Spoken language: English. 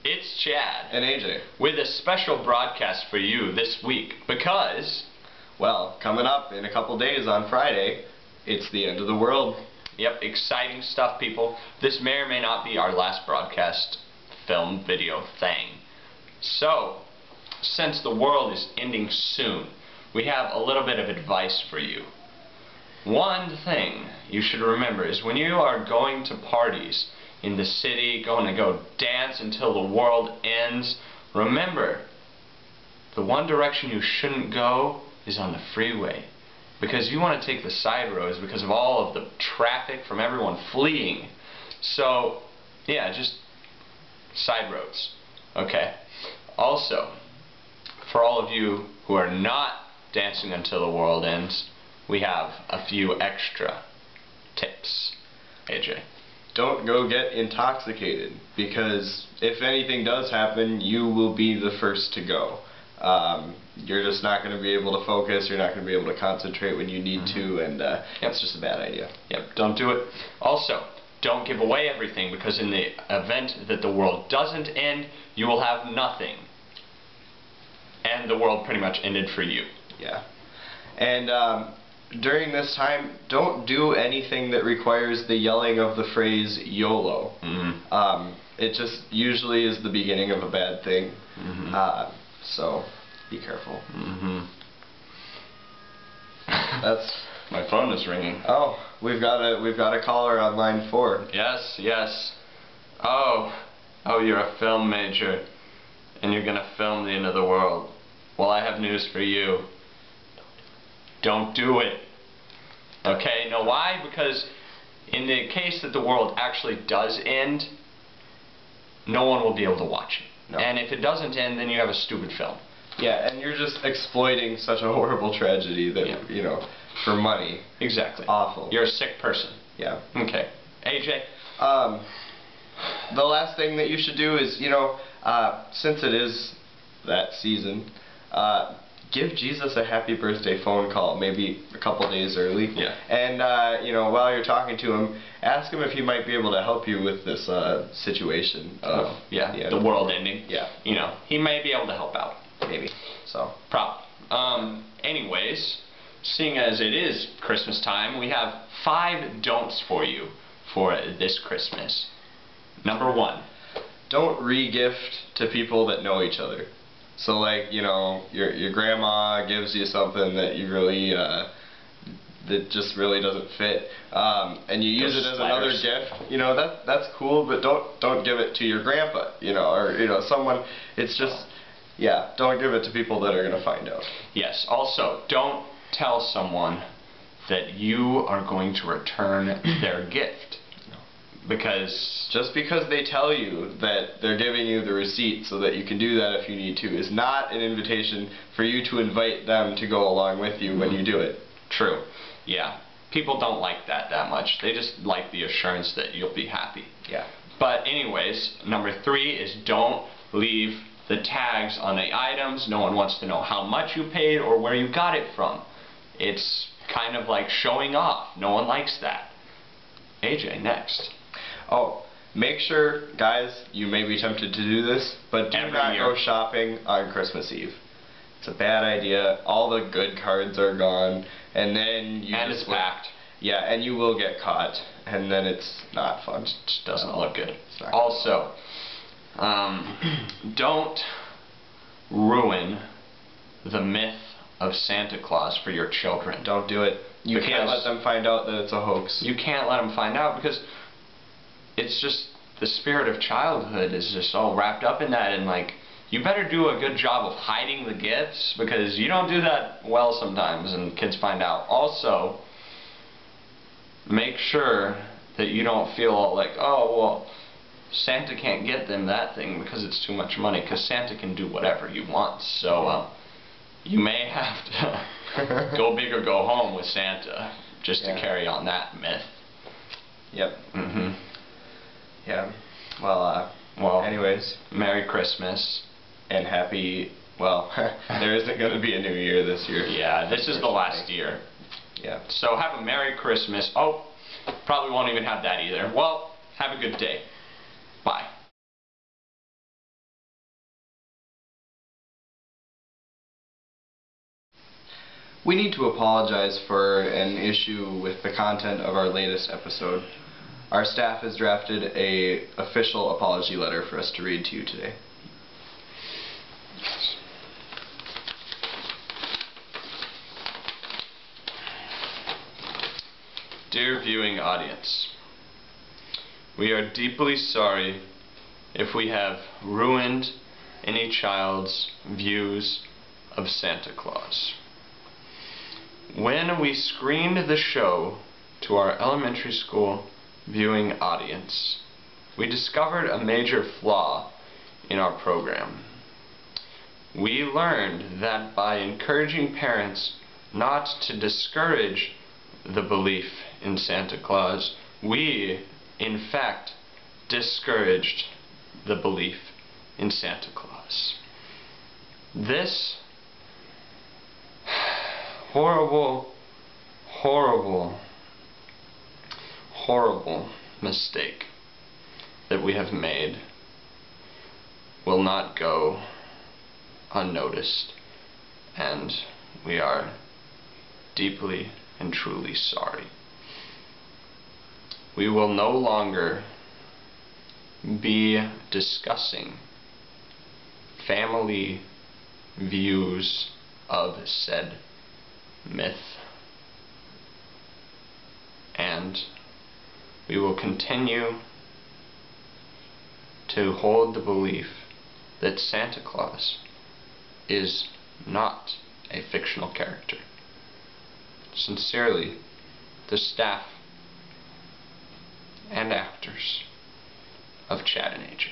It's Chad. And AJ. With a special broadcast for you this week because, well, coming up in a couple days on Friday, it's the end of the world. Yep, exciting stuff, people. This may or may not be our last broadcast film video thing. So, since the world is ending soon, we have a little bit of advice for you. One thing you should remember is when you are going to parties in the city, going to go dance until the world ends, remember, the one direction you shouldn't go is on the freeway. Because you want to take the side roads because of all of the traffic from everyone fleeing. So, yeah, just side roads. Okay. Also, for all of you who are not dancing until the world ends, we have a few extra tips. AJ. Don't go get intoxicated, because if anything does happen, you will be the first to go. You're just not going to be able to focus, you're not going to be able to concentrate when you need to, and it's just a bad idea. Yep, don't do it. Also, don't give away everything, because in the event that the world doesn't end, you will have nothing. And the world pretty much ended for you. Yeah. And during this time, don't do anything that requires the yelling of the phrase YOLO. It just usually is the beginning of a bad thing. So be careful. That's my phone is ringing. Oh, we've got a caller on line 4. Yes, yes. Oh, you're a film major, and you're gonna film the end of the world. Well, I have news for you. Don't do it. Okay, know why? Because in the case that the world actually does end, no one will be able to watch it. No. And if it doesn't end, then you have a stupid film. Yeah, and you're just exploiting such a horrible tragedy that, you know, for money. Exactly. Awful. You're a sick person. Yeah. Okay. AJ? The last thing that you should do is, you know, since it is that season, give Jesus a happy birthday phone call, maybe a couple days early. Yeah. And, you know, while you're talking to him, ask him if he might be able to help you with this situation of the world ending. Yeah. You know, he may be able to help out. Maybe. So. Probably. Anyways, seeing as it is Christmas time, we have 5 don'ts for you for this Christmas. Number 1. Don't re-gift to people that know each other. So, like, you know, your grandma gives you something that you really, that just really doesn't fit, and you use it as another gift. You know, that's cool, but don't give it to your grandpa, you know, or, you know, someone. It's just, yeah, don't give it to people that are going to find out. Yes. Also, don't tell someone that you are going to return their gift. Because just because they tell you that they're giving you the receipt so that you can do that if you need to is not an invitation for you to invite them to go along with you when you do it. True. Yeah. People don't like that much. They just like the assurance that you'll be happy. Yeah. But anyways, number 3 is don't leave the tags on the items. No one wants to know how much you paid or where you got it from. It's kind of like showing off. No one likes that. AJ, next. Oh, make sure, guys, you may be tempted to do this, but do not go shopping on Christmas Eve. It's a bad idea. All the good cards are gone, and then you it's packed. Yeah, and you will get caught, and then it's not fun. It just doesn't look good. Also, don't ruin the myth of Santa Claus for your children. Don't do it. You can't let them find out that it's a hoax. You can't let them find out because it's just the spirit of childhood is just all wrapped up in that, and like you better do a good job of hiding the gifts because you don't do that well sometimes and kids find out. Also, make sure that you don't feel like, oh well, Santa can't get them that thing because it's too much money, because Santa can do whatever he wants. So you may have to go big or go home with Santa just to carry on that myth. Yep. Yeah. Well, anyways, Merry Christmas. And happy, well, there isn't going to be a new year this year. Yeah, this is the last year. Yeah. So have a Merry Christmas. Oh, probably won't even have that either. Well, have a good day. Bye. We need to apologize for an issue with the content of our latest episode. Our staff has drafted an official apology letter for us to read to you today. Dear viewing audience, we are deeply sorry if we have ruined any child's views of Santa Claus. When we screened the show to our elementary school viewing audience, we discovered a major flaw in our program. We learned that by encouraging parents not to discourage the belief in Santa Claus, we, in fact, discouraged the belief in Santa Claus. This horrible, horrible, horrible mistake that we have made will not go unnoticed, and we are deeply and truly sorry. We will no longer be discussing family views of said myth, and we will continue to hold the belief that Santa Claus is not a fictional character. Sincerely, the staff and actors of Chad and AJ.